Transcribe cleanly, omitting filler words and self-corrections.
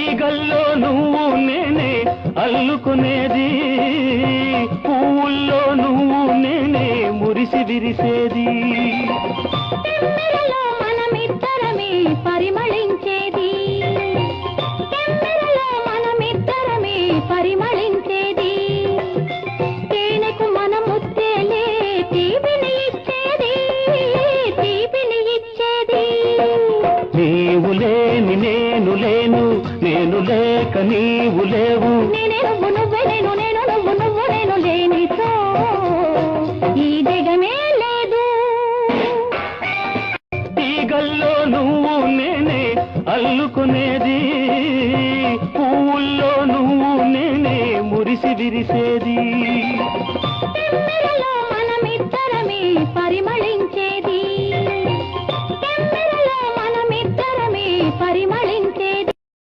తీగల్లో నువ్వు నేనే అల్లుకునేది, పువ్వుల్లో నువ్వు నేనే మురిసి విరిసేది. తెమ్మెరలో మనమిద్దరమే పరిమళించేది, తెమ్మెరలో మనమిద్దరమే పరిమళించేది. తేనెకు మన ముత్తేలే తీపిని ఇచ్చేది, తీపిని ఇచ్చేది. నీవు లేని నేను లేను, నేను లేక నీవు లేవు. నేనే నువ్వు నువ్వే నేను, నేను నువ్వు నువ్వు నేను లేనితో ఈ జగమే లేదు. తీగల్లో నువ్వు నేనే అల్లుకునేది, పువ్వుల్లో నువ్వు నేనే మురిసి విరిసేది.